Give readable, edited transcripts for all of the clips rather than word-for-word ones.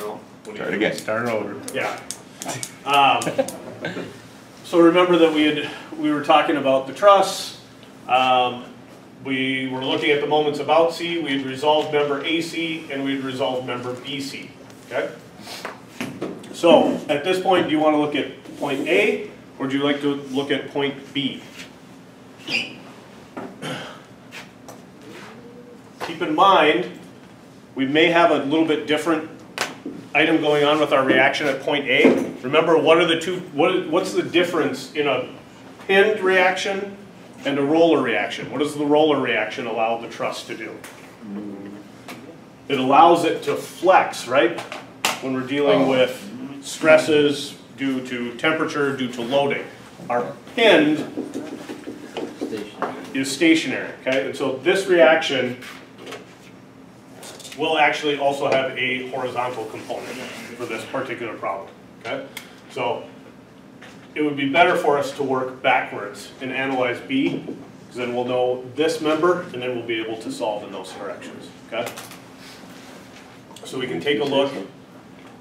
Well, try it again. Start over. Yeah. So remember that we were talking about the truss. We were looking at the moments about C. We'd resolved member AC and we'd resolved member BC. Okay. So at this point, do you want to look at point A or do you like to look at point B? Keep in mind, we may have a little bit different item going on with our reaction at point A. Remember, what are the two? What's the difference in a pinned reaction and a roller reaction? What does the roller reaction allow the truss to do? It allows it to flex, right? When we're dealing with stresses due to temperature, due to loading. Our pinned is stationary, okay? And so this reaction will actually also have a horizontal component for this particular problem, okay? So it would be better for us to work backwards and analyze B, because then we'll know this member, and then we'll be able to solve in those directions, okay? So we can take a look.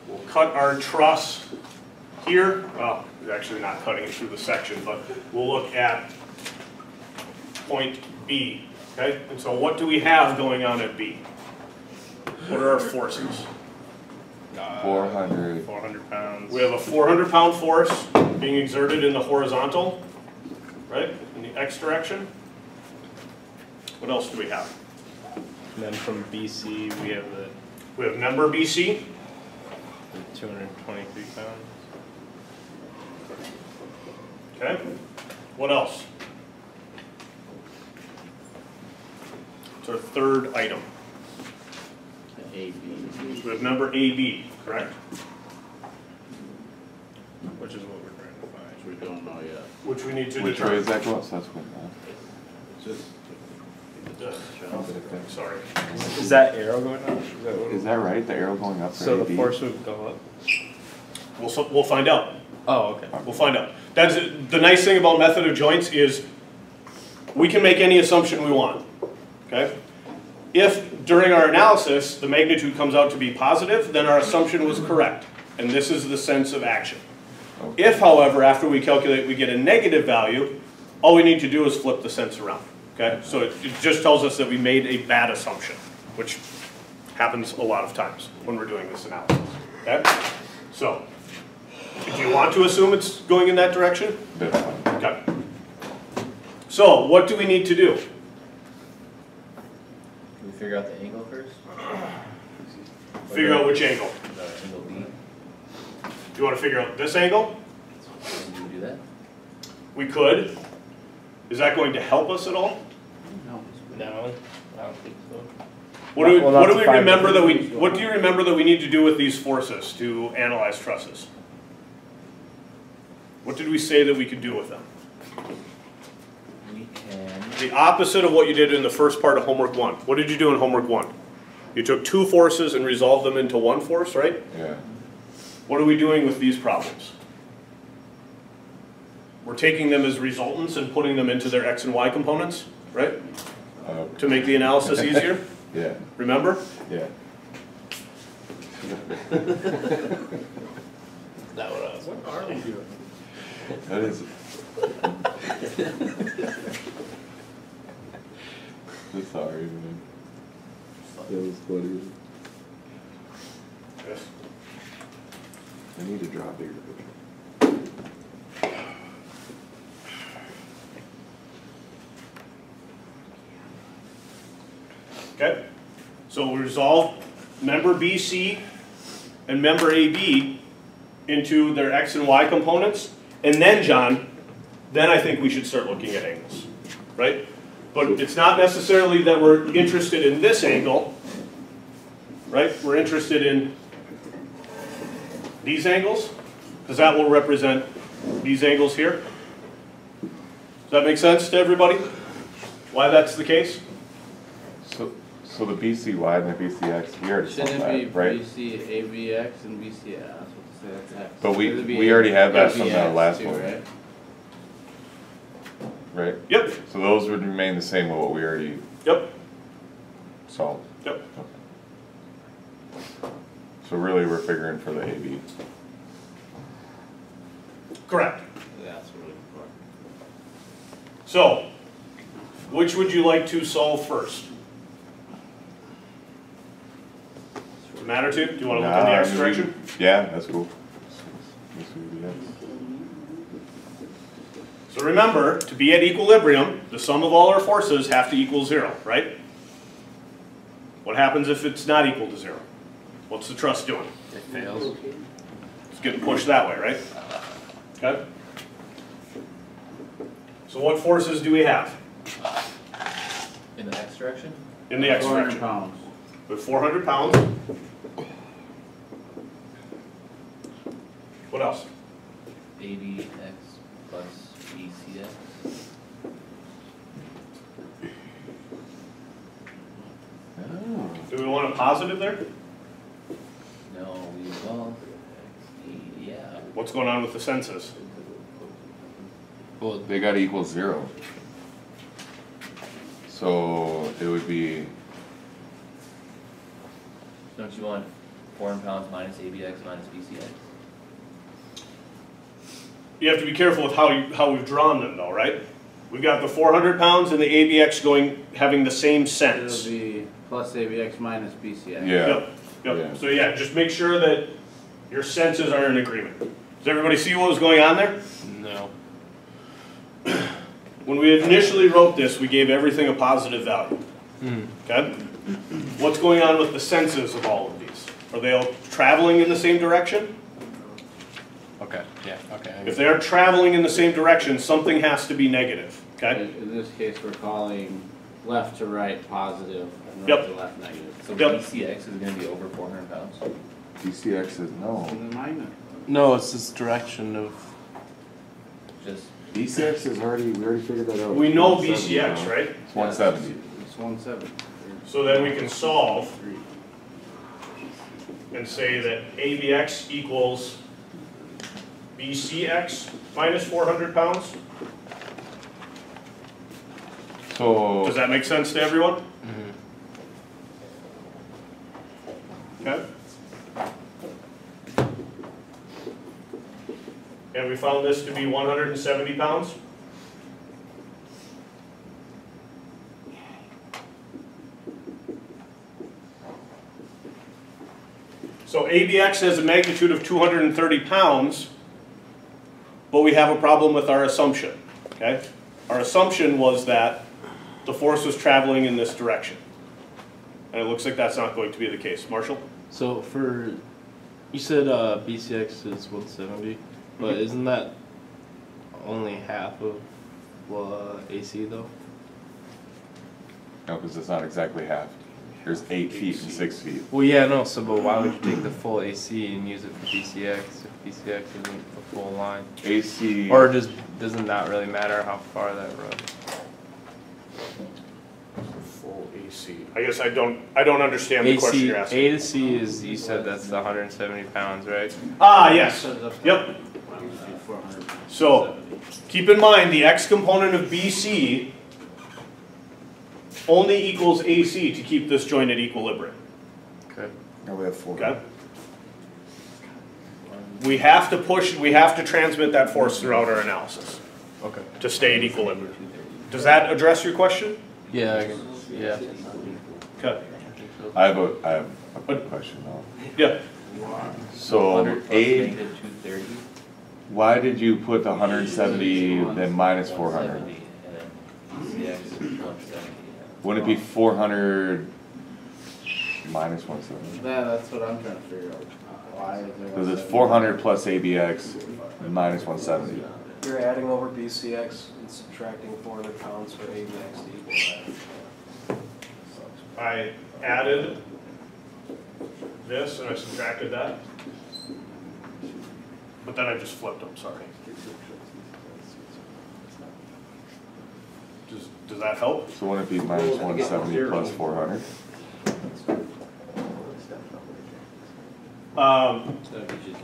We'll cut our truss here. Well, we're actually not cutting it through the section, but we'll look at point B, okay? And so what do we have going on at B? What are our forces? 400. 400 pounds. We have a 400-pound force being exerted in the horizontal, right? In the X direction. What else do we have? And then from BC, we have member BC. 223 pounds. Okay. What else? It's our third item. AB. We have member AB, correct? Which is what we're trying to find. We don't know yet. Which we need to Which way determine. is that going? So that's what Just. Sorry. Is that arrow going up? Is that, what is that right? The arrow going up for so AB? the force would go up? We'll find out. Oh, okay. We'll find out. That's the nice thing about method of joints is we can make any assumption we want. Okay? If during our analysis the magnitude comes out to be positive, then our assumption was correct. And this is the sense of action. Okay. If, however, after we calculate we get a negative value, all we need to do is flip the sense around. Okay? So it just tells us that we made a bad assumption, which happens a lot of times when we're doing this analysis. Okay? So, do you want to assume it's going in that direction? Okay. So, what do we need to do? Can we figure out the angle first? Figure out which angle. The angle B. Do you want to figure out this angle? Can we do that? We could. Is that going to help us at all? No. No, I don't think so. What do we, Well, what not do we to find remember that we? the- What do you remember that we need to do with these forces to analyze trusses? What did we say that we could do with them? We can. The opposite of what you did in the first part of homework 1. What did you do in homework 1? You took two forces and resolved them into one force, right? Yeah. What are we doing with these problems? We're taking them as resultants and putting them into their X and Y components, right? To make the analysis easier? Yeah. Remember? Yeah. That what I was. What are we doing? That is. I'm sorry, man. That was funny. Yes. I need to draw a bigger picture. Okay? So we resolve member BC and member AB into their X and Y components. And then, John, then I think we should start looking at angles, right? But it's not necessarily that we're interested in this angle, right? We're interested in these angles, because that will represent these angles here. Does that make sense to everybody? Why that's the case? So the BCY and the BCX, we already saw Shouldn't it be that, right? BC ABX and BC? I was supposed to say that's X. But we Shouldn't it be already had that from the ABX last too, one. right? Right? Yep. So those would remain the same with what we already Yep. solved. Yep. So really, we're figuring for the AB. Correct. Yeah, that's what we're looking for. So, which would you like to solve first? Does it matter to you? Do you want to look in the X direction? Yeah, that's cool. This would be X. So remember, to be at equilibrium, the sum of all our forces have to equal 0, right? What happens if it's not equal to 0? What's the truss doing? It fails. It's getting pushed that way, right? Okay? So what forces do we have In the X direction? in the X 400 direction? pounds. With 400 pounds. What else? ABX plus BCX. Oh. Do we want a positive there? No, we will. Yeah. What's going on with the senses? Well, they got to equal 0. So it would be, Don't you want 400 pounds minus ABX minus BCX? You have to be careful with how we've drawn them though, right? We've got the 400 pounds and the ABX having the same sense. It'll be plus ABX minus BCX. yeah. Yep. Yeah. So yeah, just make sure that your senses are in agreement. Does everybody see what was going on there? No. When we initially wrote this, we gave everything a positive value. Okay? What's going on with the senses of all of these? Are they all traveling in the same direction? Okay, yeah, okay. If they are traveling in the same direction, something has to be negative. Okay? In this case, we're calling left to right positive and Yep. right to left negative. So Yep. BCX is going to be over 400 pounds? BCX is no. And then minus. No, it's this direction of. Just, BCX is already, we already figured that out. We know 170 BCX, now. right? It's 170. It's 170. So then we can solve and say that ABX equals BCX minus 400 pounds. So, Does that make sense to everyone? Okay. And we found this to be 170 pounds. So ABX has a magnitude of 230 pounds, but we have a problem with our assumption, okay? Our assumption was that the force was traveling in this direction. And it looks like that's not going to be the case. Marshall? So for, you said BCX is 170, but isn't that only half of AC though? no, because it's not exactly half. There's 8 feet and 6 feet. Well, yeah, no. So, but why would you take the full AC and use it for BCX if BCX isn't the full line? AC. Or just doesn't that really matter how far that runs? Full AC. I guess I don't understand the question you're asking. A to C is, you said that's the 170 pounds, right? Ah, yes. Yep. 400 pounds. So keep in mind the x component of BC only equals AC to keep this joint at equilibrium. Okay. Now we have 4. Okay? We have to transmit that force throughout our analysis Okay. to stay at equilibrium. Does that address your question? Yeah. Yeah. Okay. I have a quick question though. Yeah. So 100 plus A, negative 230. why did you put the 170 then minus 400? 170, and then BCX is 170. Wouldn't it be 400 minus 170? Yeah, that's what I'm trying to figure out. Why is there? Because it's 400 plus ABX minus 170. You're adding over BCX and subtracting 400 pounds for ABX to equal that. I added this and I subtracted that. But then I just flipped them, sorry. Does that help? So wouldn't it be minus 170 plus 400?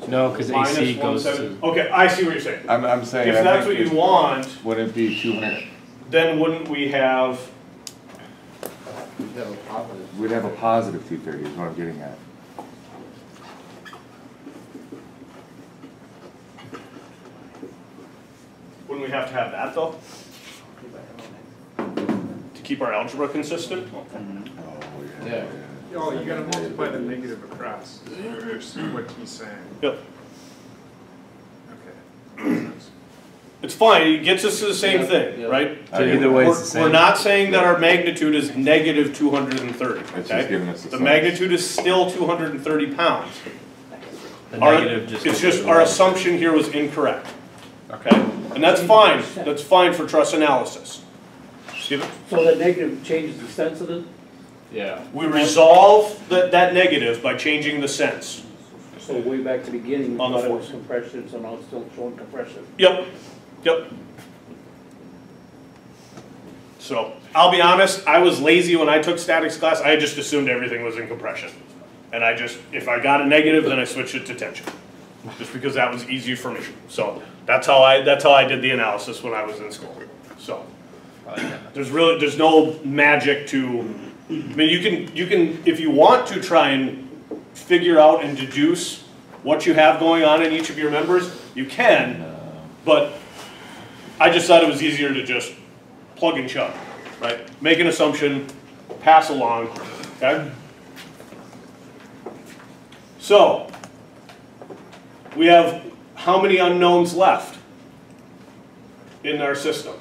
No, because Minus AC goes 170. to. Okay, I see what you're saying. I'm saying. If I that's think what you it- want, Wouldn't it be 200? then wouldn't we have, We have a positive. We'd have a positive 230 is what I'm getting at. Wouldn't we have to have that though? To keep our algebra consistent? Oh, Yeah. Oh, you gotta multiply the negative across, is what he's saying. Yep. Okay. It's fine, it gets us to the same Yeah, thing, yeah. right? So either way, it's the We're same. not saying that our magnitude is negative 230, It's just okay? giving us the The size. magnitude is still 230 pounds. The Our- negative just. It's just our assumption here was incorrect, okay? And that's fine for trust analysis. Steven? So that negative changes the sense of it? Yeah. We resolve that negative by changing the sense. So way back to the beginning, we On the thought it was force. compression, so now it's still showing compression. Yep, yep. So, I'll be honest, I was lazy when I took statics class, I just assumed everything was in compression. And I just, if I got a negative, then I switched it to tension. Just because that was easy for me. So, that's how I did the analysis when I was in school. So, there's no magic to, I mean, you can, if you want to try and figure out and deduce what you have going on in each of your members, you can, but I just thought it was easier to just plug and chug, right? Make an assumption, pass along, okay? So, we have how many unknowns left in our system?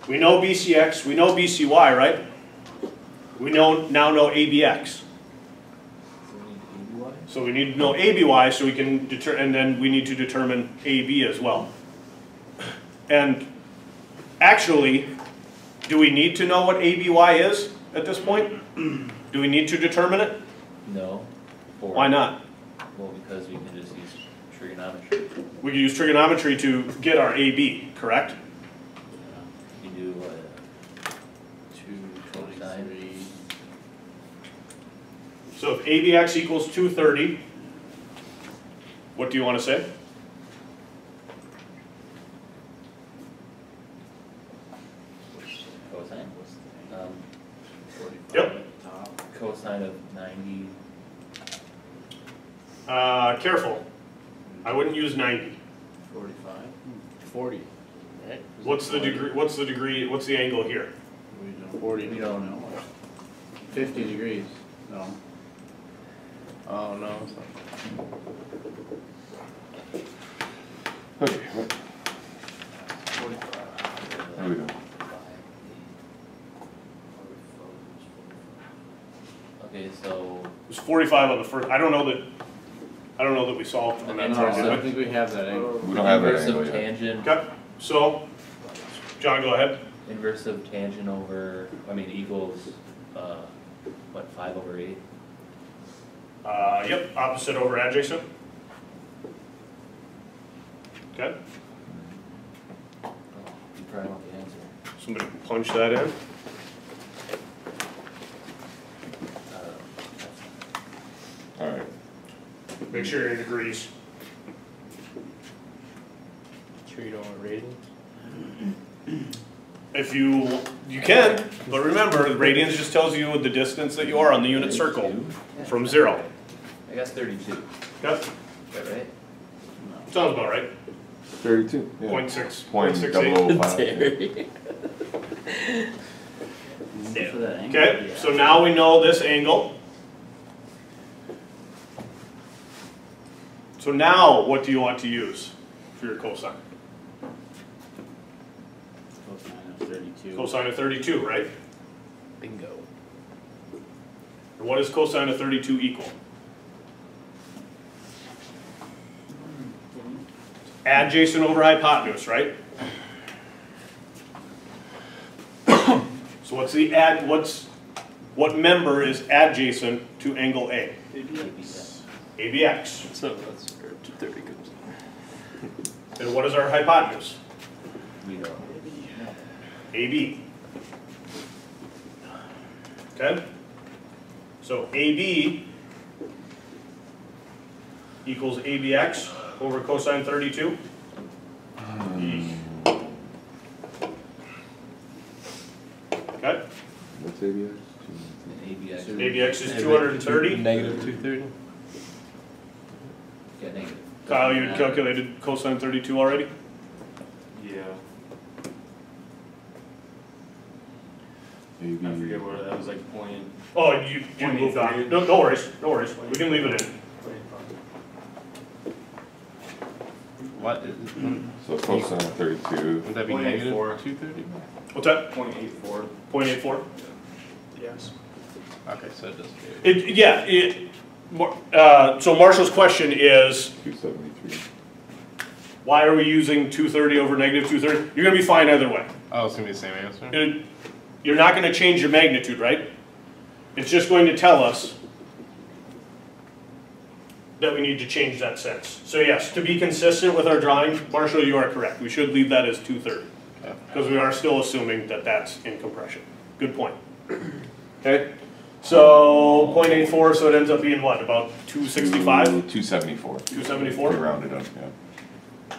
We know BCX, we know BCY, right? We now know ABX. So we need to know ABY so we can and then we need to determine AB as well. And actually, do we need to know what ABY is at this point? Do we need to determine it? No. Why not? Well, because we can just use trigonometry. We can use trigonometry to get our AB, correct? You do what? 223. So if ABX equals 230, what do you want to say? Cosine? Yep. Cosine of 90. Careful. I wouldn't use 90. 45. 40, right? What's the degree? What's the degree? What's the angle here? We don't, 40. we don't know. 50 degrees. No. Oh, no. It's not. Okay, what? There we go. Okay, so It was 45 on the first. I don't know that we solved on that And No, part, I did don't we? think we have that angle. We don't have that inverse angle of yet. tangent, Okay. So, John, go ahead. inverse of tangent over, equals, what, 5/8? Yep. Opposite over adjacent. Okay. You probably want the answer. Somebody punch that in. All right. Make sure you're in degrees. Sure you don't want ratings? If you can, but remember, the radians just tells you the distance that you are on the unit circle from 0. I got 32, Yep. is that right? Sounds about right. 32. Yeah. 0.6, Point 0.68. 005. Terry. For that angle. Okay, so now we know this angle. So now, what do you want to use for your cosine? Cosine of 32. Cosine of 32, right? Bingo. And what does cosine of 32 equal? Adjacent over hypotenuse, right? So what member is adjacent to angle A? ABX. So that's where 230 comes in. And what is our hypotenuse? We don't. AB. Okay? So AB equals ABX over cosine 32. Okay? What's ABS? And ABX, ABX is 230. Negative 230? yeah, negative. Kyle, you had calculated cosine 32 already? Yeah. AB. I forget what that was like point. Oh, you moved on. No, no worries, no worries. We can leave it in. What? So it's close to 32. Would that be Point negative 84. 230? What's that? 0.84. 0.84? Yes. Okay, so it does. So Marshall's question is, 273. why are we using 230 over negative 230? You're gonna be fine either way. Oh, it's gonna be the same answer. You're not gonna change your magnitude, right? It's just going to tell us that we need to change that sense. So yes, to be consistent with our drawing, Marshall, you are correct. We should leave that as 230. Because we are still assuming that that's in compression. Good point. Okay, so 0.84, so it ends up being what, about 265? 274. 274? We rounded up, yeah.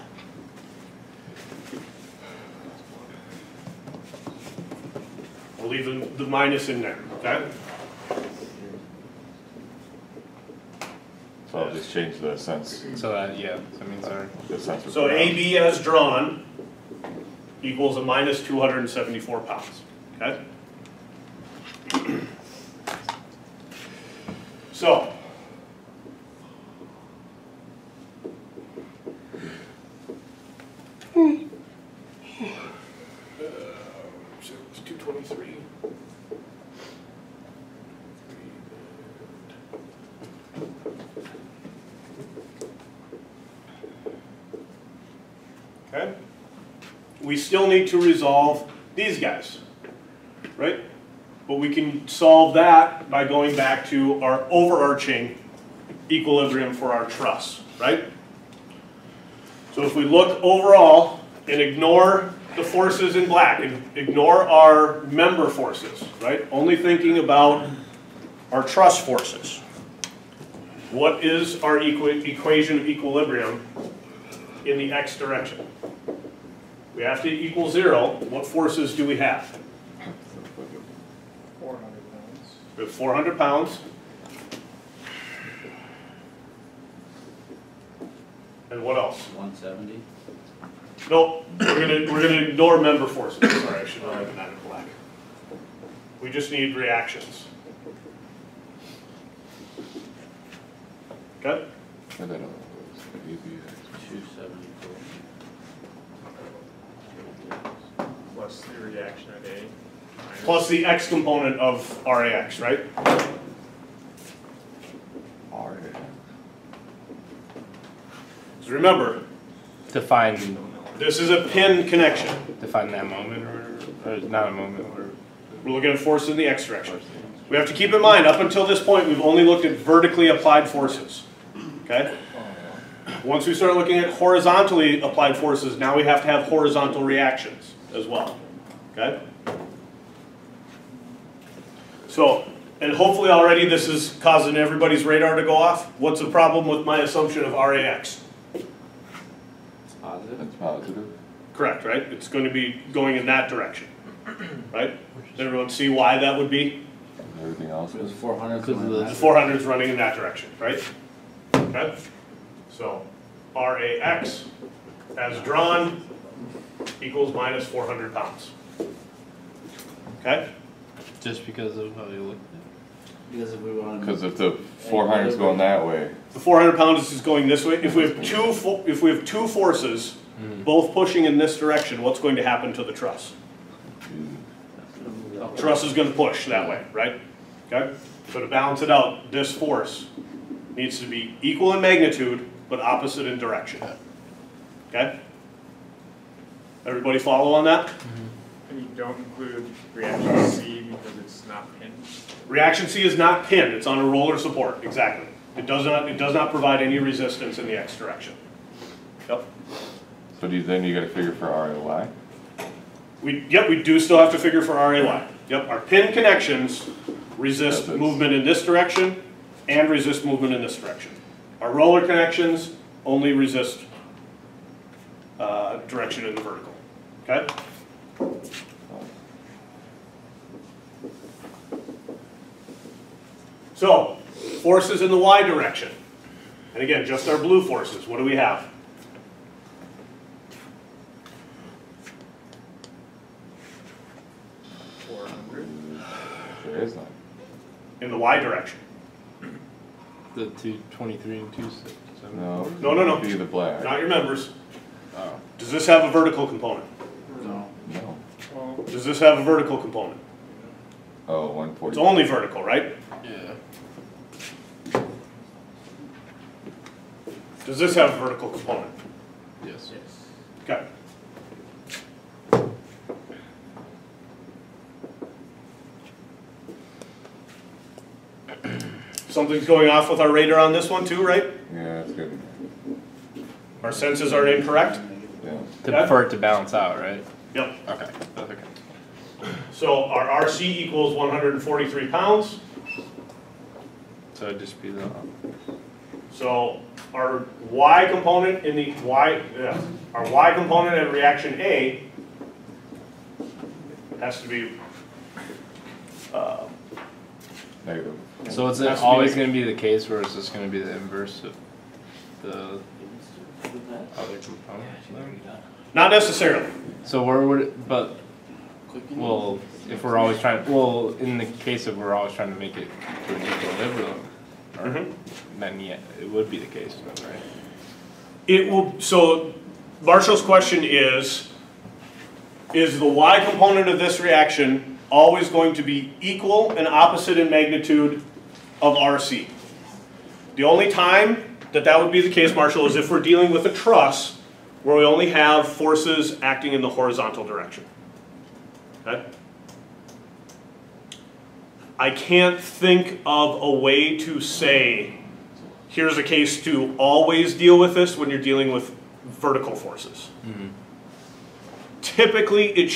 We'll leave the minus in there, okay? So I'll just change the sense. So that, yeah, that means our. The sense So AB as drawn equals a minus 274 pounds, okay? So, so it's 223. Okay? We still need to resolve these guys, right? But we can solve that by going back to our overarching equilibrium for our truss, right? So if we look overall and ignore the forces in black and ignore our member forces, right? Only thinking about our truss forces. What is our equation of equilibrium in the x direction? We have to equal 0. What forces do we have? 400 pounds. We have 400 pounds. And what else? 170. Nope, we're gonna ignore member forces. Sorry, I should have written that in black. We just need reactions. Okay? And then ABX. 274. Plus the reaction at A. minus- Plus the x component of RAX, right? RAX. So remember, Define this is a pin connection. that moment or not a moment or. We're looking at forces in the x direction. We have to keep in mind, up until this point, we've only looked at vertically applied forces. Okay? Once we start looking at horizontally applied forces, now we have to have horizontal reactions as well. Okay? So, and hopefully already this is causing everybody's radar to go off. What's the problem with my assumption of RAX? Positive. That's positive. Correct, right? It's going to be going in that direction. Right? Does everyone see why that would be? Everything else It was is 400. Because of The 400 is running in that direction, right? Okay? So, RAX as drawn equals minus 400 pounds. Okay? Just because of how you look at Because if we want to. because if the 400 is going that way, The 400 pounds is going this way. If we have two forces, both pushing in this direction, what's going to happen to the truss? Truss is going to push that way, right? Okay? So to balance it out, this force needs to be equal in magnitude, but opposite in direction. Okay? Everybody follow on that? And you don't include reaction C because it's not pinned. Reaction C is not pinned, it's on a roller support, exactly. It does not provide any resistance in the x direction. Yep. so then you got to figure for RAY. We do still have to figure for RAY. Yep, our pin connections resist That's it. movement in this direction and resist movement in this direction. Our roller connections only resist direction in the vertical. Okay? So, forces in the y direction. And again, just our blue forces. What do we have? in the Y direction. The 223 and 270. No. No. Be the black. Not your members. Oh. Does this have a vertical component? No. No. Does this have a vertical component? Oh, 140. It's only vertical, right? Yeah. Does this have a vertical component? Yes. Okay. Something's going off with our radar on this one too, right? Yeah, that's good. Our senses are incorrect? Yeah. For it to balance out, right? Yep. Okay. That's okay. So our RC equals 143 pounds. So it'd just be the. So our Y component in the our Y component in reaction A has to be Negative. So it's Has to be always like- going to be the case where it's just going to be the inverse of the other component? then? not necessarily. So where would it, but, well, if we're always trying, well, in the case of we're always trying to make it to an equilibrium, or, then yeah, it would be the case, then, right? It will. So Marshall's question is the Y component of this reaction always going to be equal and opposite in magnitude of RC? The only time that would be the case, Marshall, is if we're dealing with a truss where we only have forces acting in the horizontal direction. Okay? I can't think of a way to say, here's a case to always deal with this when you're dealing with vertical forces. Typically, they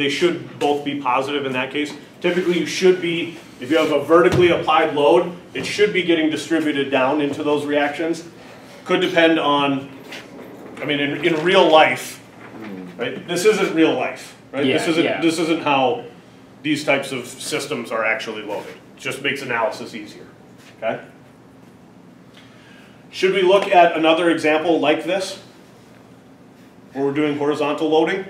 should both be positive in that case. Typically, you should be, if you have a vertically applied load, it should be getting distributed down into those reactions. Could depend on, I mean, in real life, right? This isn't real life, right? Yeah, This isn't how these types of systems are actually loaded. It just makes analysis easier, okay? Should we look at another example like this, where we're doing horizontal loading?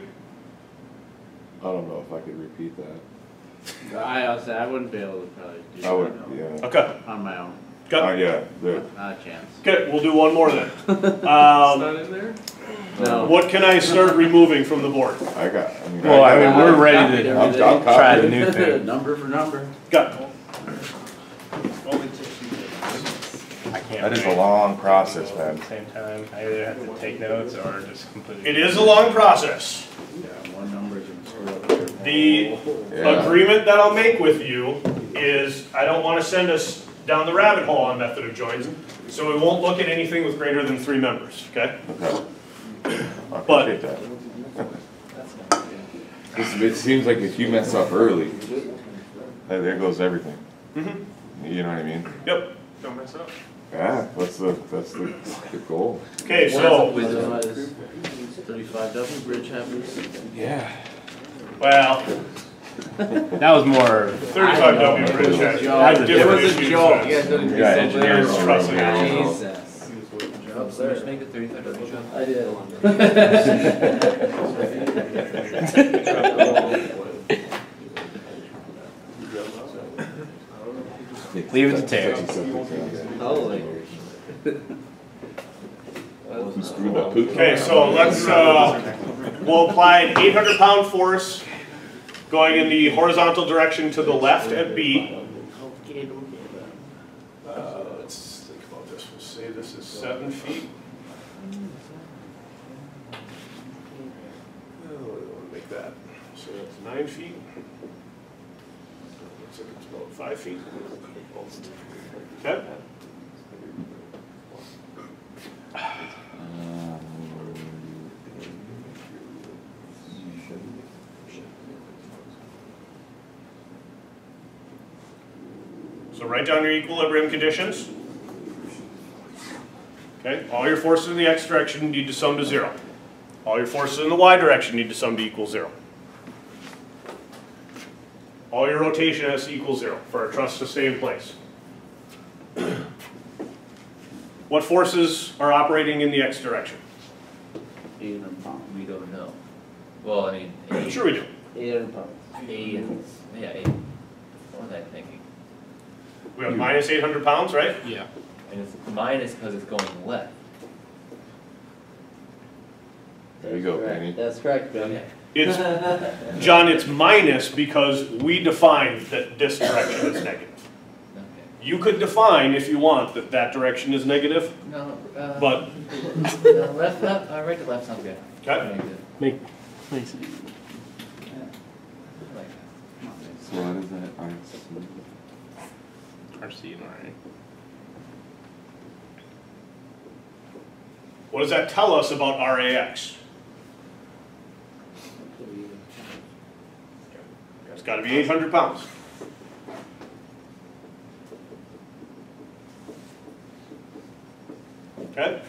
I don't know if I could repeat that. I wouldn't be able to probably do I would, that yeah. Okay, on my own. got it. Yeah, the, Not a chance. Okay, we'll do one more then. Not in there? No. What can I start removing from the board? I got, Well, I mean, we're ready copied to everything. I'm try the copying. new thing. Number for number. Got it. I can't. that is a wait. long process, At man. the same time, I either have to take notes or just completely. It is a long process. Yeah, one number can screw up your The whole- Yeah. agreement that I'll make with you is I don't want to send us down the rabbit hole on method of joins, so we won't look at anything with greater than 3 members, okay? Okay. I But- appreciate that. It seems like if you mess up early, there goes everything. You know what I mean? Yep. Don't mess up. Yeah, that's the goal. Okay, so, Otherwise, 35 double bridge happens. Yeah. well, That was more. 35W bridge It was a has joke. different It was a issues joke. than- You guys didn't Yeah, do engineers something. trust me. Jesus. So just make it 35 W jump. I did. Leave it to Taylor. Holy. Who screwed up? Who- Okay, so let's, we'll apply an 800-pound force going in the horizontal direction to the left at B. Let's think about this. We'll say this is 7 feet. Oh, we want to make that. So that's 9 feet. Looks like it's about 5 feet. Okay. So write down your equilibrium conditions. Okay, all your forces in the x direction need to sum to 0. All your forces in the y direction need to sum to equal 0. All your rotation has to equal 0 for our truss to stay in place. What forces are operating in the x direction? 800 pounds. We don't know. Well, I mean, A, Sure we do. 800 pounds. A and, yeah, A. What was I thinking? We have minus 800 pounds, right? Yeah. And it's minus because it's going left. There you go, Penny. That's correct, Benny. Okay. It's, John, it's minus because we defined that this direction is negative. Okay. You could define, if you want, that that direction is negative, No, but, no, left, right to left sounds good. okay? Very good. Makes it. I like that. So what is that? RC and RA. What does that tell us about RAX? It's gotta be 800 pounds. Okay?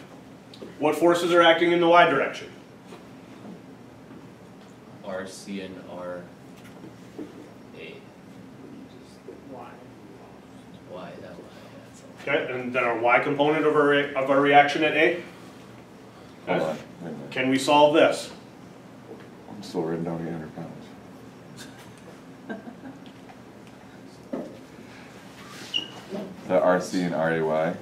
What forces are acting in the Y direction? RC and RA. Y, that Y, that's all. Okay, and then our Y component of our reaction at A? Hold Okay. on, wait a minute. Can we solve this? I'm still written down 800 pounds. The RC and RAY,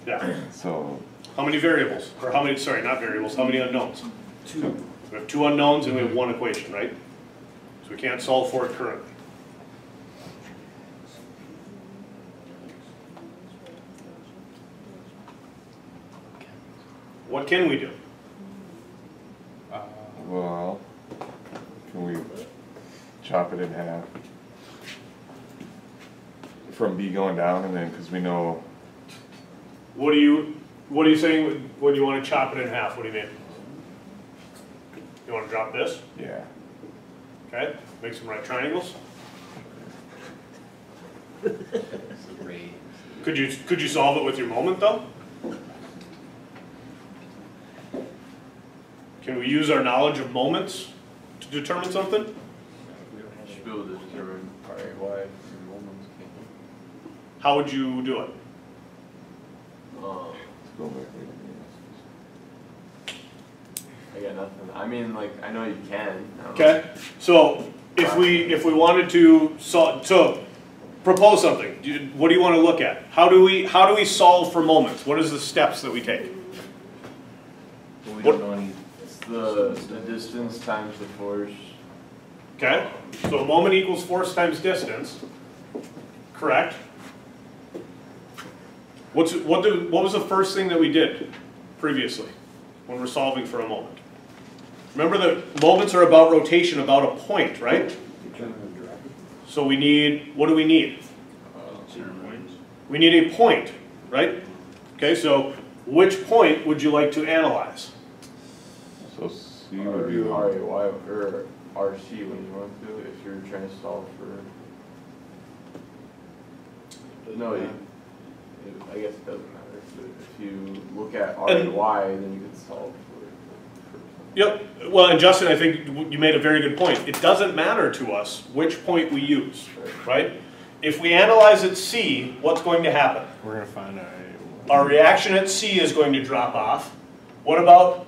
Yeah. so How many variables? Or how many, sorry, not variables, how many unknowns? 2. We have 2 unknowns and we have 1 equation, right? So we can't solve for it currently. What can we do? Well, can we chop it in half? From B going down and then, because we know, What are you saying when you want to chop it in half? What do you mean? You want to drop this? yeah. Okay, make some right triangles. Ray. Could you solve it with your moment though? Can we use our knowledge of moments to determine something? Should be able to determine RAY in moments, can't How would you do it? you? Let's go back. I got nothing. I mean, like, I know you can. I don't know. Okay, so if we wanted to propose something, what do you want to look at? How do we solve for moments? What is the steps that we take? Well, we don't know any. It's the distance times the force. Okay, so a moment equals force times distance. Correct. What was the first thing that we did previously when we're solving for a moment? Remember that moments are about rotation, about a point, right? So we need, what do we need? We need a point, right? Okay, so which point would you like to analyze? So C would be RAY the or RC when you want to, if you're trying to solve for. No, I guess it doesn't matter. If you look at RAY, then you can solve for. Yep, well, and Justin, I think you made a very good point. It doesn't matter to us which point we use, right? If we analyze at C, what's going to happen? We're gonna find Our reaction at C is going to drop off. What about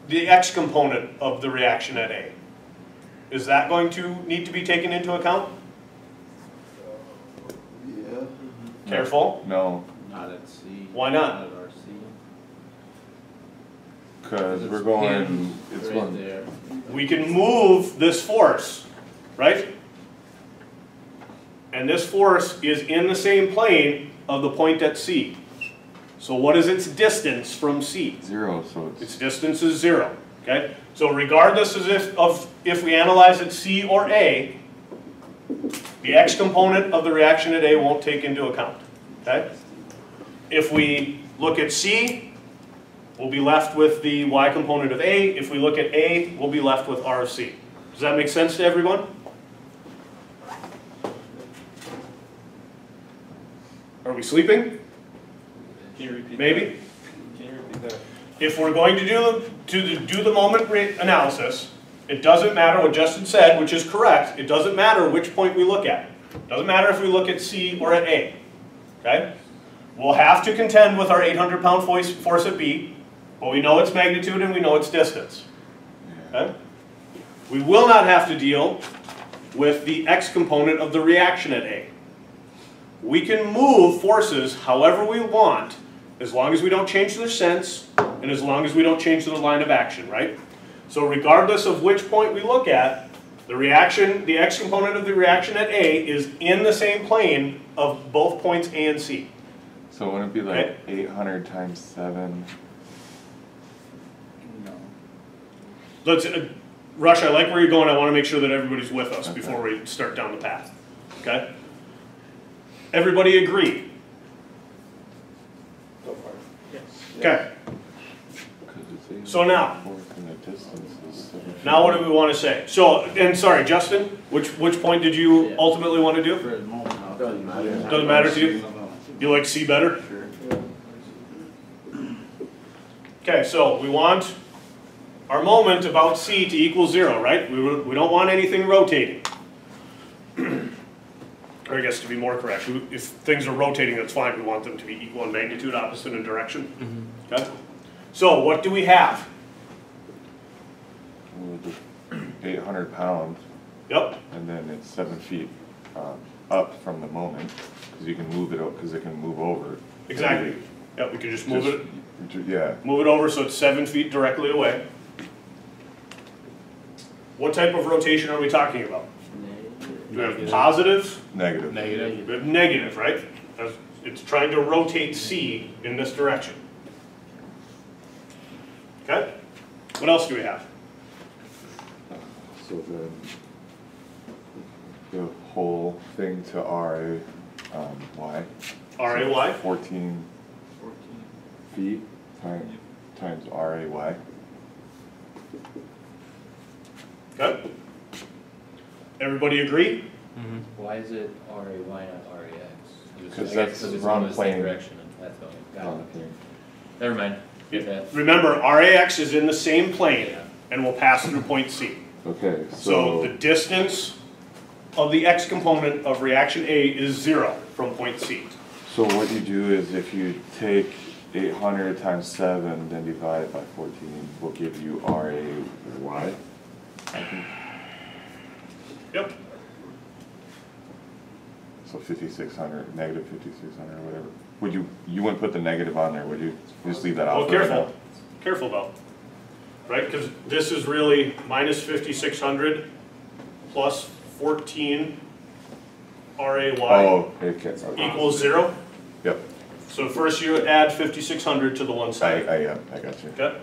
the X component of the reaction at A? Is that going to need to be taken into account? Yeah. Careful. No, Not at C. Why not? Not at RC. because we're It's going, pinned it's right going, there. We can move this force, right? And this force is in the same plane of the point at C. So what is its distance from C? 0, so Its it's, distance is 0, okay? So regardless of if we analyze at C or A, the X component of the reaction at A won't take into account, okay? If we look at C, we'll be left with the Y component of A. If we look at A, we'll be left with R of C. Does that make sense to everyone? Are we sleeping? Can you repeat Maybe? Can you repeat that? If we're going to do the moment rate analysis, it doesn't matter what Justin said, which is correct. It doesn't matter which point we look at. It doesn't matter if we look at C or at A. Okay? We'll have to contend with our 800-pound force at B, but we know its magnitude and we know its distance. Okay? We will not have to deal with the X component of the reaction at A. we can move forces however we want, as long as we don't change their sense, and as long as we don't change their line of action, right? So regardless of which point we look at, the reaction, the x component of the reaction at A is in the same plane of both points A and C. So wouldn't it be like 800 times 7? No. Let's, Rush, I like where you're going. I want to make sure that everybody's with us Okay. before we start down the path. Okay? Everybody agree? So far. Yes. Okay. So now- And the distance is 7 feet. Now what do we want to say? So, and sorry, Justin, which point did you Yeah. ultimately want to do? For the moment, I'll- Doesn't matter. Doesn't matter to you? No, no. You like C better? Sure. Okay, so we want our moment about C to equal 0, right? We don't want anything rotating. Or I guess to be more correct, if things are rotating, that's fine. We want them to be equal in magnitude, opposite in direction. Okay? So what do we have? Well, the 800 pounds, Yep, and then it's 7 feet up from the moment, because you can move it, because it can move over. exactly. Yep, we can just move it. Yeah, Move it over so it's 7 feet directly away. What type of rotation are we talking about? Do we have Negative. positive? negative. Negative. We have negative, right? It's trying to rotate C in this direction. Okay? What else do we have? So then the whole thing to RA, Y. RAY? 14 feet times RAY. Okay? Everybody agree? Why is it RA, why not RAX? Because I guess that's it's wrong going the same plane. direction and that's going, got Wrong it. plane. Never mind, get that. Remember, RAX is in the same plane Yeah. and will pass through point C. Okay, So the distance of the x component of reaction A is 0 from point C. so what you do is if you take 800 times 7, then divide it by 14, will give you RAY, I think. Yep. So 5,600, negative 5,600 or whatever. Would you wouldn't put the negative on there, would you? Just leave that out Well, for right careful. now? Careful though. Right, because this is really minus 5,600 plus 14 RAY Oh, okay. equals 0. Yep, So first you add 5,600 to the one side. I got you. Okay?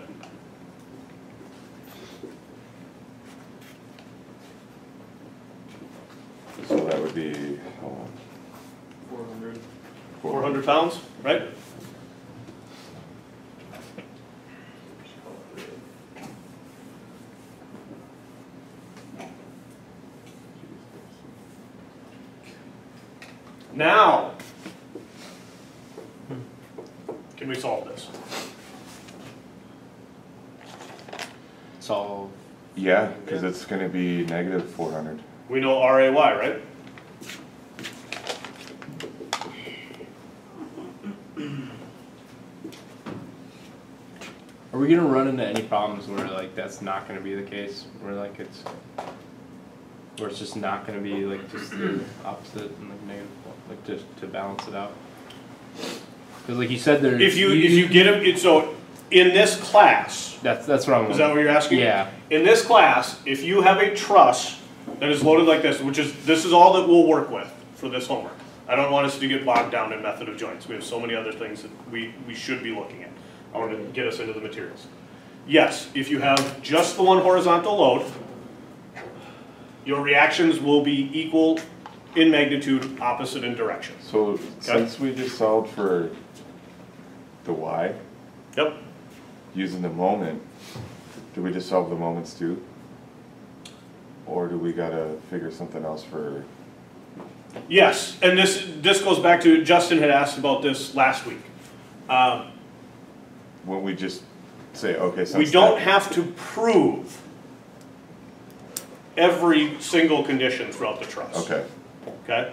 So that would be, hold on. 400. 400 pounds, right? Now, can we solve this? Solve. Yeah, because it's gonna be negative 400. We know RAY, right? Are we gonna run into any problems where like that's not gonna be the case? Where like where it's just not gonna be like just the opposite and like negative, like just to balance it out? Because like you said, there's If you get them, so in this class, that's what I'm. is that what you're asking? Yeah. In this class, if you have a truss that is loaded like this, this is all that we'll work with for this homework. I don't want us to get bogged down in method of joints. We have so many other things that we should be looking at. I want to get us into the materials. Yes, if you have just the one horizontal load, your reactions will be equal in magnitude, opposite in direction. So since we just solved for the Y, Yep. using the moment, do we just solve the moments too? Or do we gotta figure something else for, Yes, and this goes back to, Justin had asked about this last week. when we just say, okay, since We don't that- have to prove every single condition throughout the truss. Okay, Okay?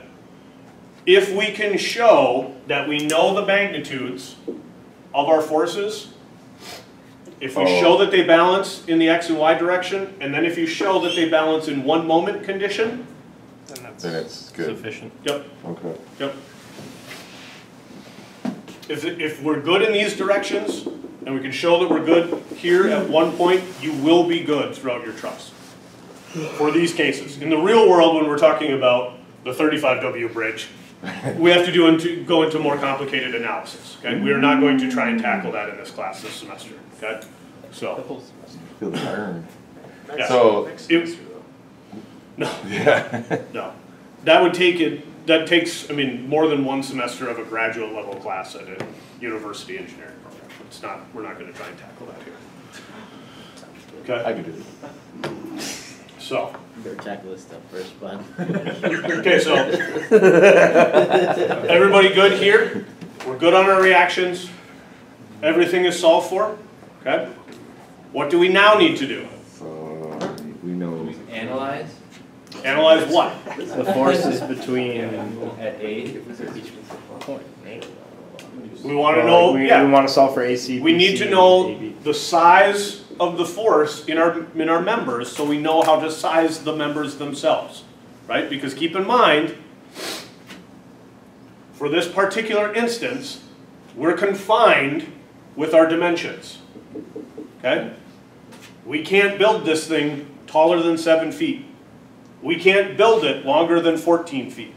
If we can show that we know the magnitudes of our forces, if we show that they balance in the x and y direction, and then if you show that they balance in one moment condition, Then that's then it's good. sufficient. yep, Okay. yep. if we're good in these directions, and we can show that we're good here at one point, you will be good throughout your truss. For these cases. In the real world, when we're talking about the 35W bridge, we have to go into more complicated analysis. Okay? We are not going to try and tackle that in this class this semester. Okay? So, Feel the iron. yeah. So, No, yeah. no. That would take it, that takes, I mean, more than one semester of a graduate level class at a university engineering program. It's not, we're not going to try and tackle that here. Okay? I can do it. So. Better tackle this stuff first, bud. Okay, so everybody good here? We're good on our reactions. Everything is solved for. Okay. What do we now need to do? So we know. Analyze Analyze what? The forces between at A. point. We want to know. We Yeah. want to solve for AC. We need to know the size of the force in our members, so we know how to size the members themselves, right? Because keep in mind, for this particular instance, we're confined with our dimensions, okay? We can't build this thing taller than 7 feet. We can't build it longer than 14 feet,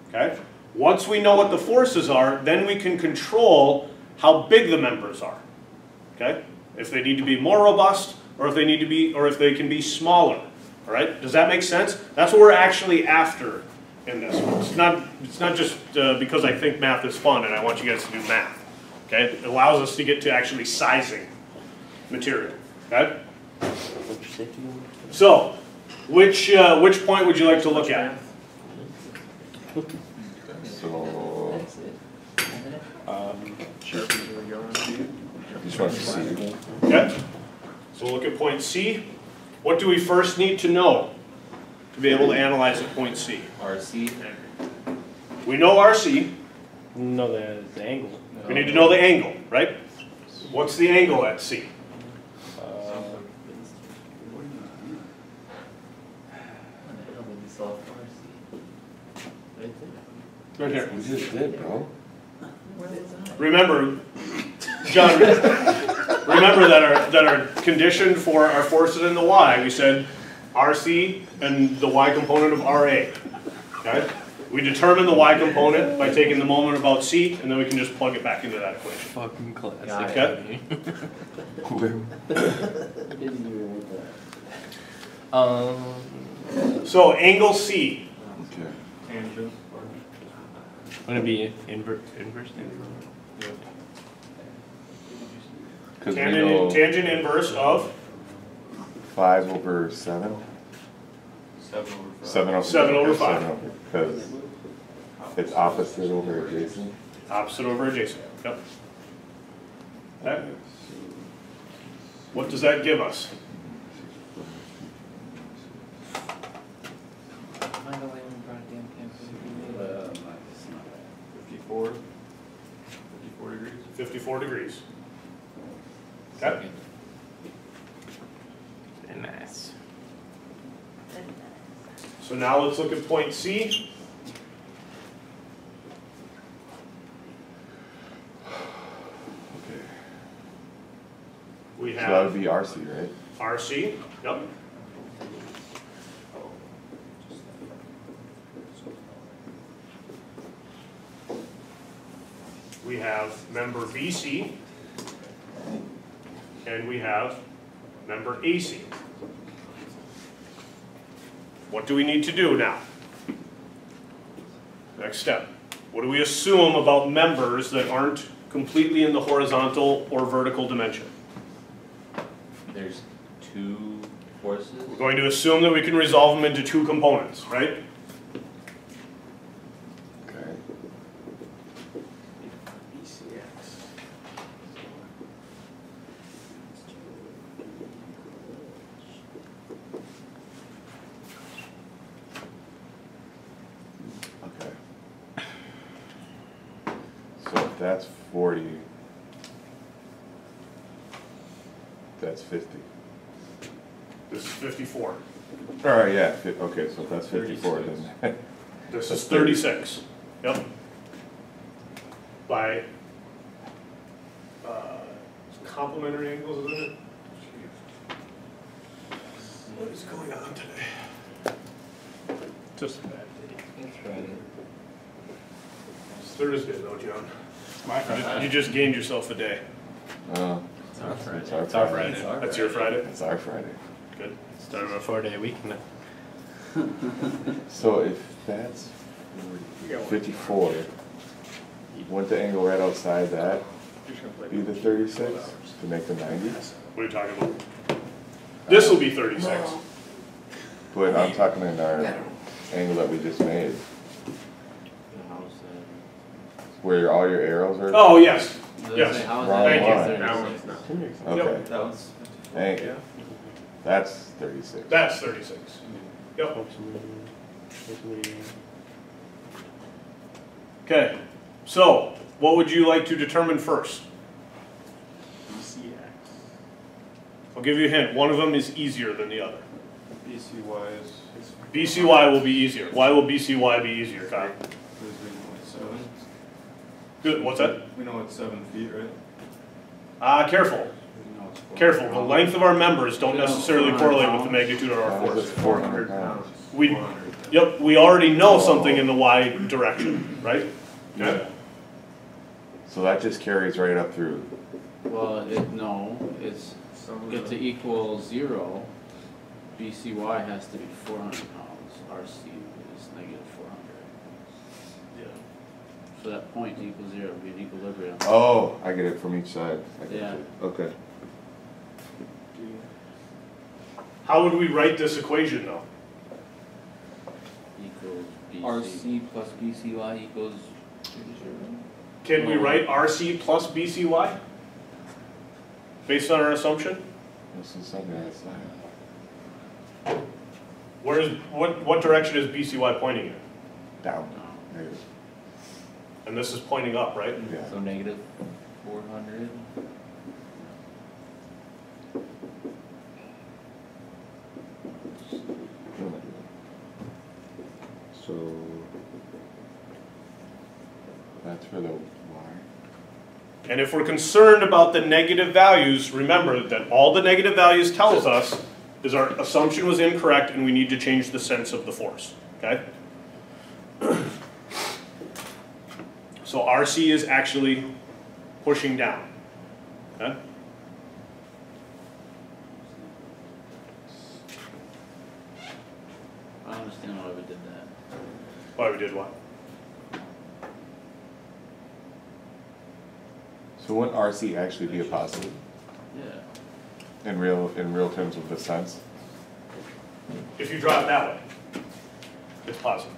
okay? Once we know what the forces are, then we can control how big the members are, okay? If they need to be more robust, or if they need to be, or if they can be smaller. All right, does that make sense? That's what we're actually after in this. It's not just because I think math is fun and I want you guys to do math. Okay, it allows us to get to actually sizing material. Okay. So, which point would you like to look at? So. Just want to see. Okay. So look at point C. What do we first need to know to be able to analyze at point C? RC. We know RC. No, the angle. We need to know the angle, right? What's the angle at C? Right here. We just did, bro. Remember, John, remember that our condition for our forces in the y, we said RC and the y component of RA. Okay? We determine the y component by taking the moment about C, and then we can just plug it back into that equation. Fucking classic. Okay? So angle C. Okay. Tangent. Wouldn't it be inverse angle? Because we know Tangent inverse of 5/7. 7 over 5. 7 over 5. Because it's opposite over adjacent. Opposite over adjacent. Yep. Okay. What does that give us? Find a way when goddamn campus. 54 degrees. 54 degrees. Okay. Very nice. So now let's look at point C. Okay. We So that have would be RC, right? RC. Yep. We have member BC. And we have member AC. What do we need to do now? Next step. What do we assume about members that aren't completely in the horizontal or vertical dimension? There's two forces. We're going to assume that we can resolve them into two components, right? Okay. Okay. So if that's 40, that's 50. This is 54. Alright, yeah, okay, so if that's 54, then This is 36. Yep. By complementary angles, isn't it? What is going on today? Just a bad day. It's Friday. It's Thursday though, John. My Friday. You just gained yourself a day. Oh, It's our Friday. It's our It's our Friday. Friday. That's your Friday? it's our Friday. Good. Start of a 4-day week now. So if that's 54, wouldn't the angle right outside that be the 36 to make the 90? What are you talking about? This will be 36. But I'm talking in our angle that we just made, The house, where all your arrows are. Oh, yes. does it Yes. say house Wrong that? one. It's That 36. one's not. Okay, That one's thank you. That's 36. That's 36. Yep. Okay. So, what would you like to determine first? BCX. I'll give you a hint. One of them is easier than the other. BCY is. BCY will be easier. Why will BCY be easier, Kyle? Good. What's that? We know it's 7 feet, right? Careful. Careful. The length of our members don't necessarily correlate with the magnitude of our How is it force. 400 pounds? We, yep, we already know something in the Y direction, right? Okay. So that just carries right up through. Well, it's get to equal 0, BCY has to be 400 pounds, RC is negative 400. Yeah. So that point equals 0 would be an equilibrium. Oh, I get it from each side. I get Yeah. it. Okay. How would we write this equation though? Equals BC. RC plus BCY equals 0. Can we write RC plus BCY? Based on our assumption? This is something that's What direction is BCY pointing in? down. Negative. And this is pointing up, right? Yeah. So negative 400. So that's for the Y. And if we're concerned about the negative values, remember that all the negative values tells us is our assumption was incorrect and we need to change the sense of the force, okay? So RC is actually pushing down, okay? I don't understand why we did that. Why we did what? So wouldn't RC actually be a positive Yeah. in real terms of the sense? If you draw it that way, it's positive.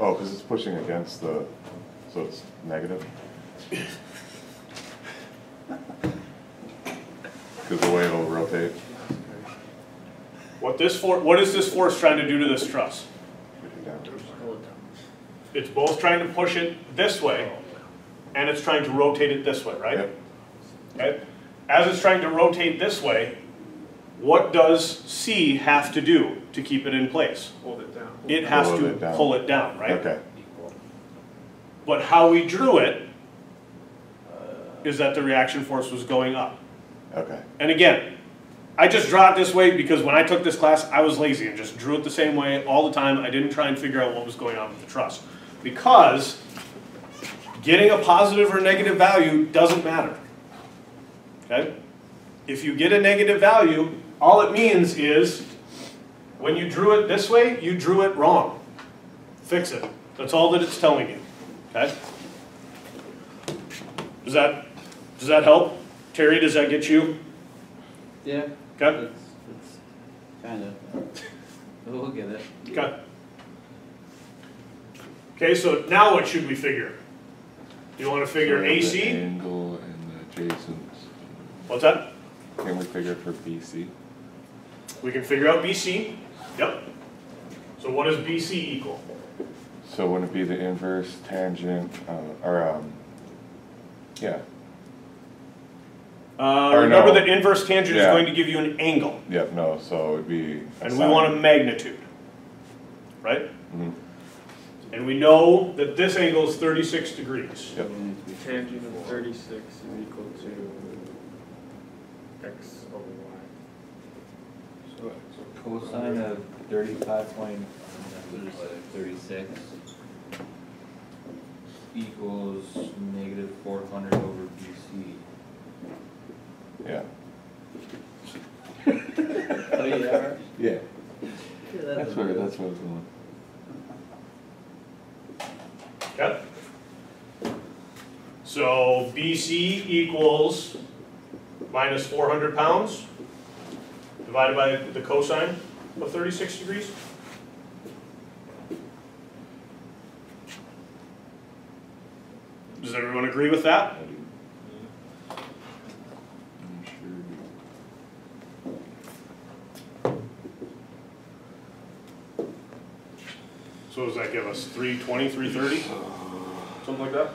Oh, because it's pushing against the, so it's negative? Because the way it'll rotate. What is this force trying to do to this truss? It's both trying to push it this way, and it's trying to rotate it this way, right? Yep. Okay. As it's trying to rotate this way, what does C have to do to keep it in place? Hold it down. It has Pull to it down. pull it down, right? Okay. But how we drew it is that the reaction force was going up. Okay. And again, I just draw it this way because when I took this class, I was lazy and just drew it the same way all the time. I didn't try and figure out what was going on with the truss. Because getting a positive or negative value doesn't matter. Okay? If you get a negative value, all it means is when you drew it this way, you drew it wrong. Fix it. That's all that it's telling you. Okay? Does that help? Terry, does that get you? Yeah. Okay? It's kind of, we'll get it. Okay. Okay, so now what should we figure? You want to figure So we have the AC? angle and the adjacent. What's that? Can we figure it for BC? We can figure out BC. Yep. So what does BC equal? So wouldn't it be the inverse tangent, yeah. Or Remember no. that inverse tangent is Yeah. going to give you an angle, Yep, no, so it would be. and we want a magnitude, right? Mhm. And we know that this angle is 36 degrees. Yep. Tangent of 36 is equal to X over Y. So cosine of 35.36 equals negative 400 over BC. Yeah. Oh, yeah? Yeah. That's where it's going. Okay? So BC equals minus 400 pounds divided by the cosine of 36 degrees. Does everyone agree with that? I'm sure. So what does that give us? 320, 330? Something like that?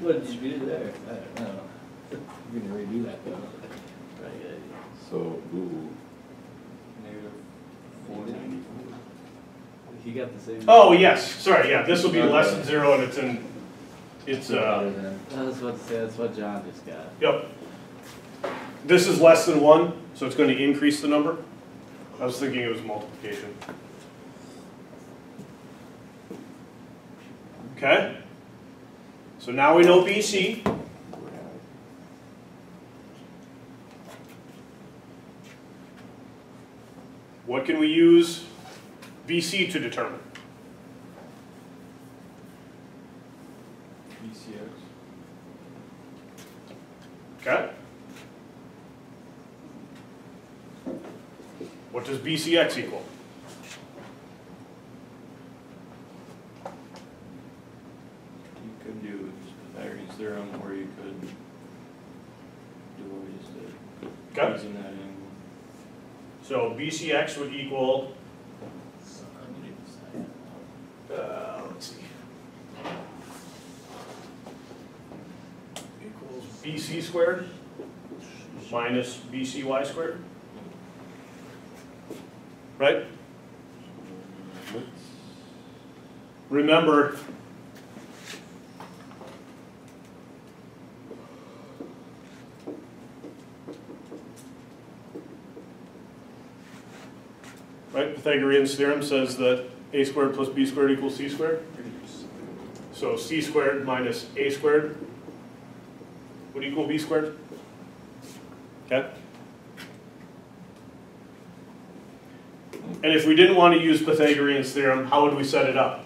What did you do there? I don't know. You're gonna redo that though. So, ooh. Negative 494. He got the same. Oh, yes, sorry, yeah, this will be less than 0 and it's, Better than. I was about to say, that's what John just got. yep. This is less than 1, so it's going to increase the number. I was thinking it was multiplication. Okay? So now we know BC. What can we use BC to determine? BCX. Okay? What does BCX equal? You could do Pythagorean's theorem, or you could do what we just did. Okay? Using that angle. So BCX would equal, let's see, equals BC squared minus BCY squared, right? Remember, right, Pythagorean's theorem says that a squared plus b squared equals c squared. So c squared minus a squared would equal b squared. Okay? And if we didn't want to use Pythagorean's theorem, how would we set it up?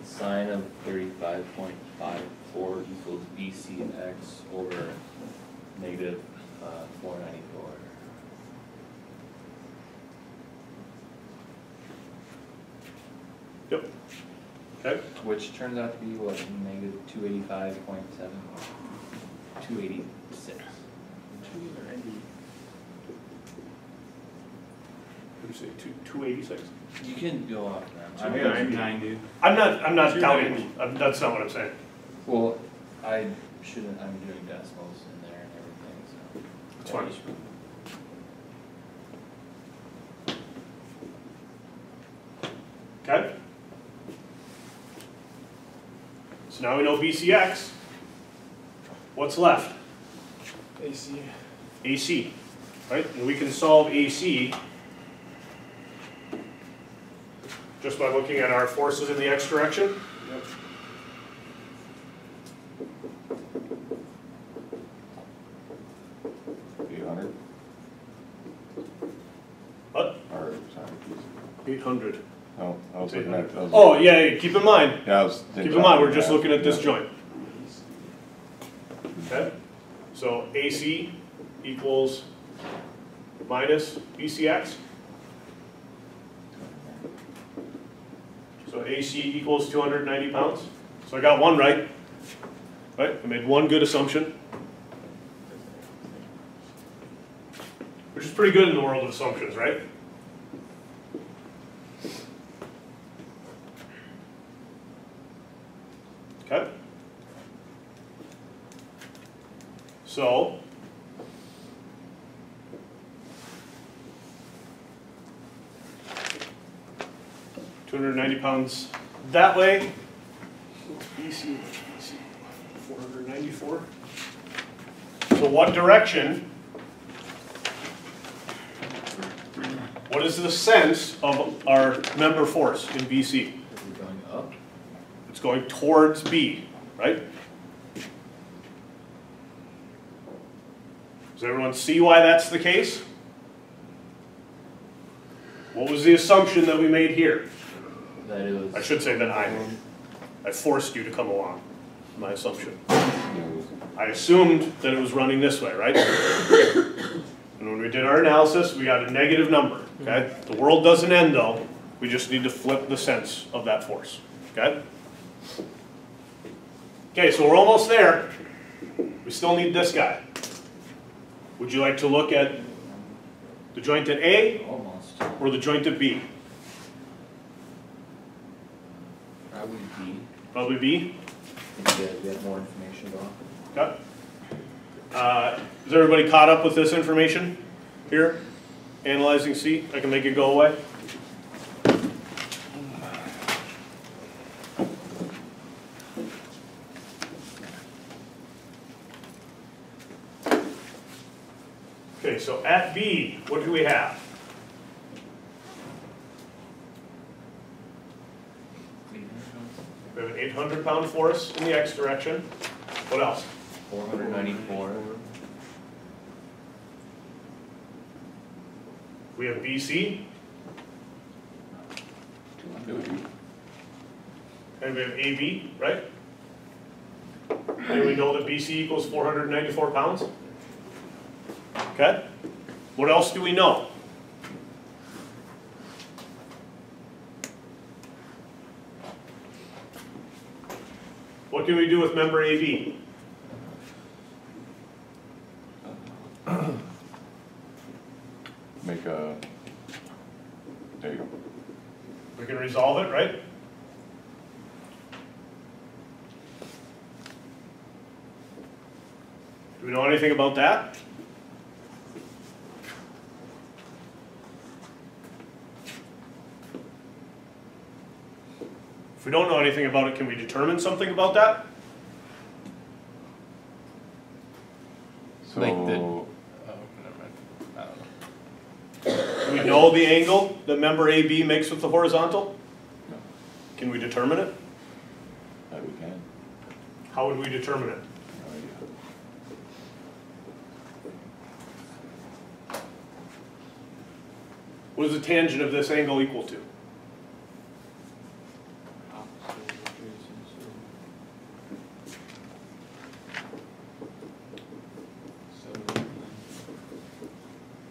Sine of 35.54 equals BCX over negative 494. Yep. Okay? Which turns out to be what, negative 285.7? 286. What did you say, 286? You can go off that. I'm doing I'm not counting, that's not what I'm saying. Well, I shouldn't, I'm doing decimals in there and everything, so. It's fine. Okay? So now we know BCX. What's left? AC. AC, right? And we can solve AC just by looking at our forces in the x direction. Yep. What? Or, sorry, 800. no, I was looking at, Oh, yeah, keep in mind, yeah, I was thinking. keep in mind, we're just looking at this Yeah. joint. Okay? So AC equals minus BCX. So AC equals 290 pounds. So I got one right. Right? I made one good assumption. Which is pretty good in the world of assumptions, right? Okay? So, £290 that way. BC 494. So what direction, what is the sense of our member force in BC? Is it going up? It's going towards B, right? Does everyone see why that's the case? What was the assumption that we made here? That it was. I should say that I made. I forced you to come along, my assumption. I assumed that it was running this way, right? And when we did our analysis, we got a negative number, okay? The world doesn't end though, we just need to flip the sense of that force, okay? Okay, so we're almost there. We still need this guy. Would you like to look at the joint at A Almost. or the joint at B? Probably B. Probably B. We have more information going. Okay. Is everybody caught up with this information here? Analyzing C, I can make it go away. Okay, so at B, what do we have? We have an 800-pound force in the X direction. What else? 494. We have BC, and we have AB, right? And we know that BC equals 494 pounds. Okay? What else do we know? What can we do with member AB? Make a, there you go. We can resolve it, right? Do we know anything about that? If we don't know anything about it, can we determine something about that? So, Like the, oh, never mind. I don't know. Do we know the angle that member AB makes with the horizontal? No. Can we determine it? that we can, How would we determine it? no idea. What is the tangent of this angle equal to?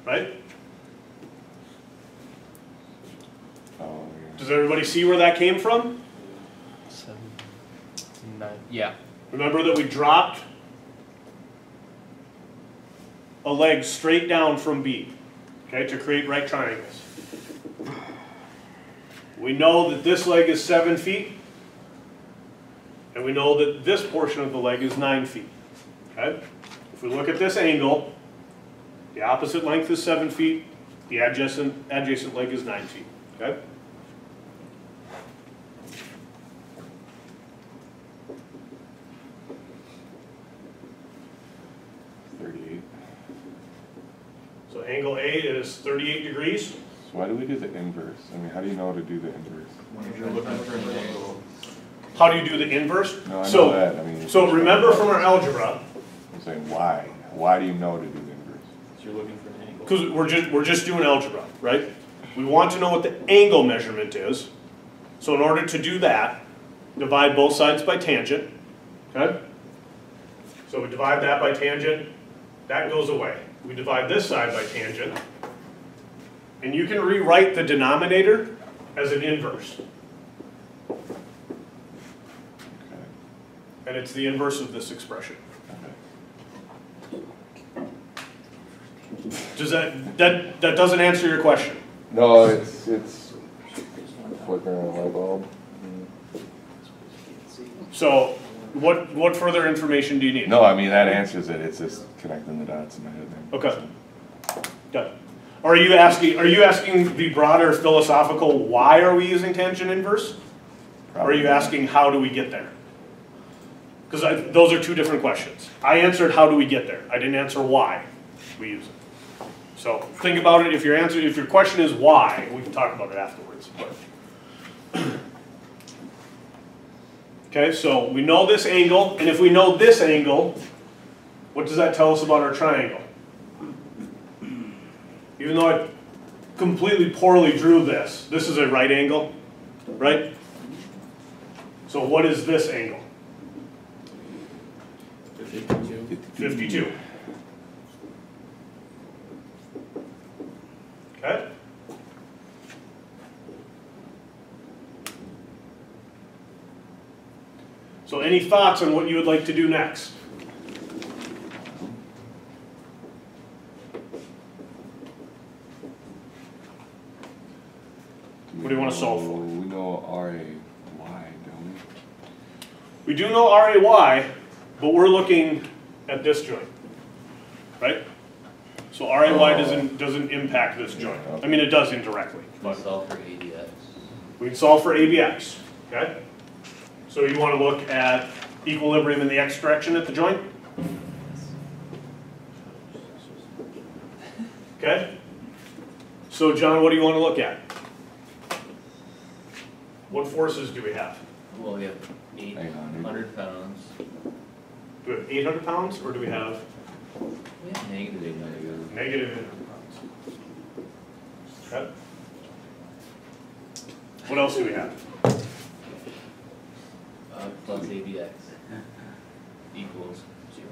Right? Oh, Does everybody see where that came from? 7, 9, yeah. Remember that we dropped a leg straight down from B, okay, to create right triangles. We know that this leg is 7 feet, and we know that this portion of the leg is 9 feet, okay? If we look at this angle, the opposite length is 7 feet, the adjacent leg is 9 feet, okay? So angle A is 38 degrees. So why do we do the inverse? I mean, how do you know how to do the inverse? How do you do the inverse? No, I know So, that, I mean. so remember from our algebra, I'm saying why? Why do you know to do the inverse? You're looking for an angle. because we're just doing algebra, right? We want to know what the angle measurement is. So in order to do that, divide both sides by tangent, okay? So we divide that by tangent, that goes away. We divide this side by tangent, and you can rewrite the denominator as an inverse. Okay. And it's the inverse of this expression. Does that doesn't answer your question? No, it's flickering a light bulb. So what further information do you need? No, I mean, that answers it, it's just connecting the dots in my head there. Okay. Done. Are you asking the broader philosophical why are we using tangent inverse? Or are you asking how do we get there? Because those are two different questions. I answered how do we get there. I didn't answer why we use it. So think about it. If your question is why, we can talk about it afterwards. But. Okay, so we know this angle, and if we know this angle, what does that tell us about our triangle? Even though I completely poorly drew this, this is a right angle, right? So what is this angle? 52. 52. Okay? So any thoughts on what you would like to do next? What do you want to solve for? We know RAY, don't we? We do know RAY, but we're looking at this joint, right? So RAY doesn't impact this joint. I mean, it does indirectly. But solve for ADX. We can solve for ABX, okay? So you want to look at equilibrium in the x direction at the joint? Okay? So John, what do you want to look at? What forces do we have? Well, we have 800 pounds. Do we have 800 pounds, or do we have We have negative 800. negative 800 pounds? Okay. What else do we have? Plus ABX equals 0.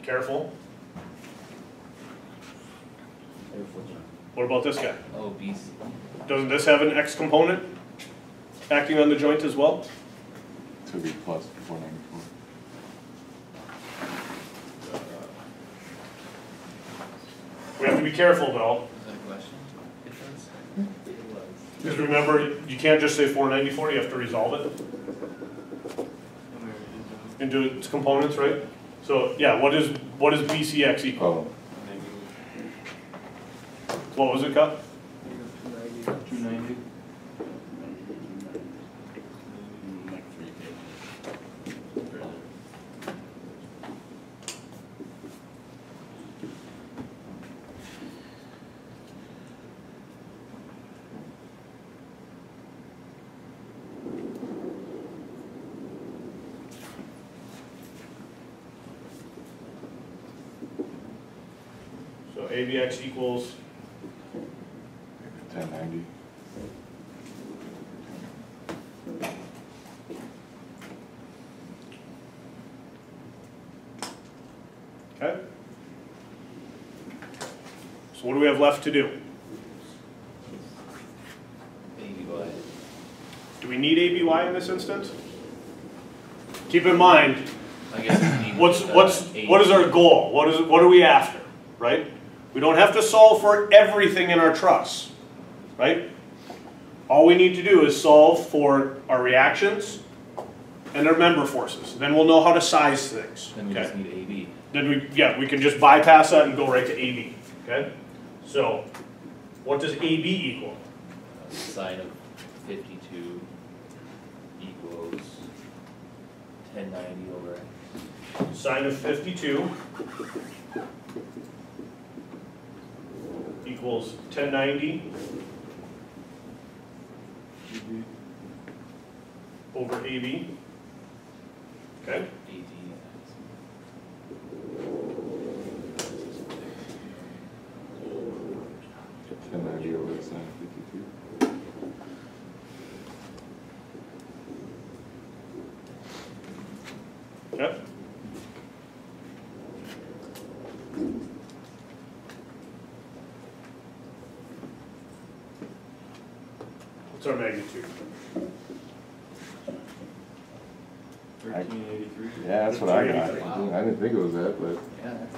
Careful. Careful, John. What about this guy? Oh, BC. Doesn't this have an x component acting on the joint as well? So it'd be plus 494. We have to be careful though, Is that a question? It does. It was. because remember, you can't just say 494, you have to resolve it into its components, right? So yeah, what is BCX equal? Oh, What was it, Cut? 290. Like 3 pages further. So ABX equals 1090. okay. So what do we have left to do? ABY. Do we need ABY in this instance? Keep in mind, I guess we need what is our goal? What are we after, right? We don't have to solve for everything in our truss, right? All we need to do is solve for our reactions and our member forces. Then we'll know how to size things. Then we Okay? just need AB. Then we can just bypass that and go right to AB. Okay? So, what does AB equal? Sine of 52 equals 1090 over X. Sine of 52 equals 1090 over AB. Okay? AD. 1090 over sine 52. Okay? What's our magnitude? 1383. Yeah, that's what I got. Wow. I didn't think it was that, but Yeah, that's